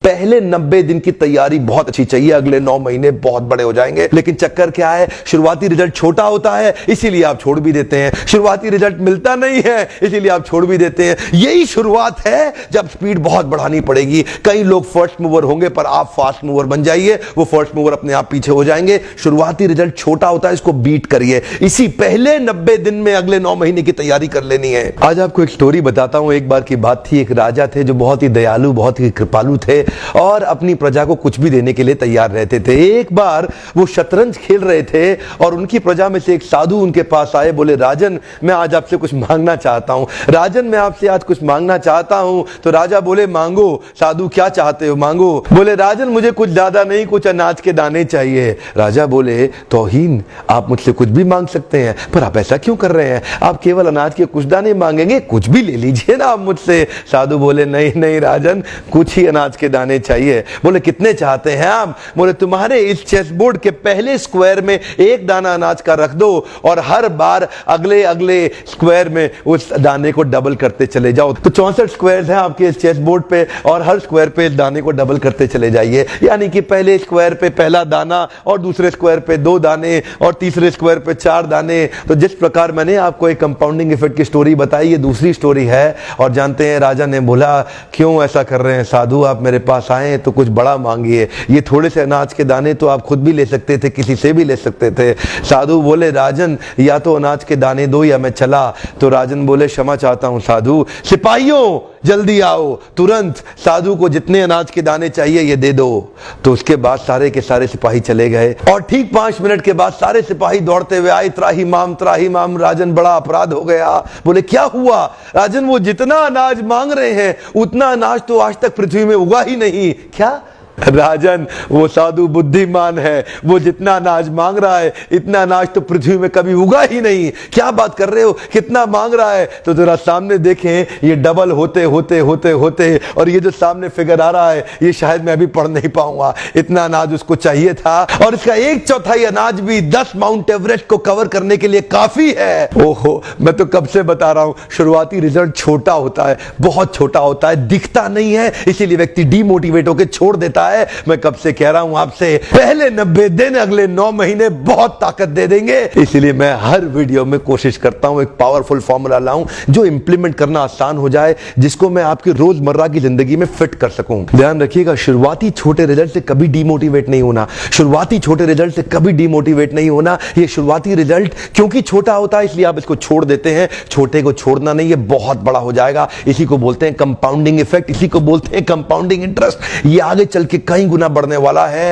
पहले 90 दिन की तैयारी बहुत अच्छी चाहिए, अगले 9 महीने बहुत बड़े हो जाएंगे। लेकिन चक्कर क्या है, शुरुआती रिजल्ट छोटा होता है, इसीलिए आप छोड़ भी देते हैं। शुरुआती रिजल्ट मिलता नहीं है, इसीलिए आप छोड़ भी देते हैं। यही शुरुआत है जब स्पीड बहुत बढ़ानी पड़ेगी। कई लोग फर्स्ट मूवर होंगे, पर आप फास्ट मूवर बन जाइए, वो फर्स्ट मूवर अपने आप पीछे हो जाएंगे। शुरुआती रिजल्ट छोटा होता है, इसको बीट करिए। इसी पहले 90 दिन में अगले 9 महीने की तैयारी कर लेनी है। आज आपको एक स्टोरी बताता हूं। एक बार की बात थी, एक राजा थे जो बहुत ही दयालु, बहुत ही कृपालु थे और अपनी प्रजा को कुछ भी देने के लिए तैयार रहते थे। एक बार वो शतरंज खेल रहे थे और उनकी प्रजा में से एक साधु उनके पास आए। बोले, राजन मैं आज आपसे कुछ मांगना चाहता हूं। राजन मैं आपसे आज कुछ मांगना चाहता हूं। तो राजा बोले, मांगो। साधु, क्या चाहते हो, मांगो। बोले, राजन मुझे कुछ ज्यादा नहीं, कुछ अनाज के दाने चाहिए। राजा बोले, तौहीन, आप मुझसे कुछ भी मांग सकते हैं, पर आप ऐसा क्यों कर रहे हैं? आप केवल अनाज के कुछ दाने मांगेंगे, कुछ भी ले लीजिए ना आप मुझसे। साधु बोले, नहीं नहीं राजन, कुछ ही अनाज के दाने चाहिए। बोले, कितने चाहते हैं आप? बोले, तुम्हारे इस चेस बोर्ड के पहले स्क्वायर में एक दाना अनाज का रख दो और हर बार अगले अगले स्क्वायर में उस दाने को डबल करते चले जाओ। तो 64 स्क्वायर हैं आपके इस चेस बोर्ड पे और हर स्क्वायर पे इस दाने को डबल करते चले जाइए। यानी कि पहले स्क्वायर पे पहला दाना और दूसरे स्क्वायर पे 2 दाने और तीसरे स्क्वायर पे 4 दाने। तो जिस प्रकार मैंने आपको एक कंपाउंडिंग इफेक्ट की स्टोरी बताई, ये दूसरी स्टोरी है। और जानते हैं, राजा ने बोला, क्यों ऐसा कर रहे हैं साधु, आप मेरे पास आए तो कुछ बड़ा मांगिए। ये थोड़े से अनाज के दाने तो आप खुद भी ले सकते थे, किसी से भी ले सकते थे। साधु बोले, राजन या तो अनाज के दाने दो या मैं चला। तो राजन बोले, क्षमा चाहता हूं साधु, सिपाहियों जल्दी आओ तुरंत, साधु को जितने अनाज के दाने चाहिए ये दे दो। तो उसके बाद सारे के सारे सिपाही चले गए और ठीक 5 मिनट के बाद सारे सिपाही दौड़ते हुए आए, त्राहिमाम राजन, बड़ा अपराध हो गया। बोले, क्या हुआ? राजन, वो जितना अनाज मांग रहे हैं उतना अनाज तो आज तक पृथ्वी में उगा ही नहीं। क्या? राजन, वो साधु बुद्धिमान है, वो जितना अनाज मांग रहा है इतना अनाज तो पृथ्वी में कभी उगा ही नहीं। क्या बात कर रहे हो, कितना मांग रहा है? तो जरा सामने देखें, ये डबल होते होते होते होते और ये जो सामने फिगर आ रहा है ये शायद मैं अभी पढ़ नहीं पाऊंगा। इतना अनाज उसको चाहिए था और इसका 1/4 अनाज भी 10 माउंट एवरेस्ट को कवर करने के लिए काफी है। ओहो, मैं तो कब से बता रहा हूं, शुरुआती रिजल्ट छोटा होता है, बहुत छोटा होता है, दिखता नहीं है, इसीलिए व्यक्ति डीमोटिवेट होकर छोड़ देता है। मैं कब से कह रहा हूं आपसे, पहले 90 दिन अगले 9 महीने बहुत ताकत दे देंगे। इसलिए मैं हर वीडियो में कोशिश करता हूं एक पावरफुल फॉर्मूला लाऊं जो इंप्लीमेंट करना आसान हो जाए, जिसको मैं आपकी रोजमर्रा की जिंदगी में फिट कर सकूं। ध्यान रखिएगा, शुरुआती छोटे रिजल्ट से कभी डीमोटिवेट नहीं होना। शुरुआती छोटे रिजल्ट से कभी डीमोटिवेट नहीं होना। ये शुरुआती रिजल्ट क्योंकि छोटा होता है इसलिए आप इसको छोड़ देते हैं। छोटे को छोड़ना नहीं, ये बहुत बड़ा हो जाएगा। इसी को बोलते हैं कंपाउंडिंग इफेक्ट, इसी को बोलते हैं कंपाउंडिंग इंटरेस्ट। ये आगे चल के कई गुना बढ़ने वाला है।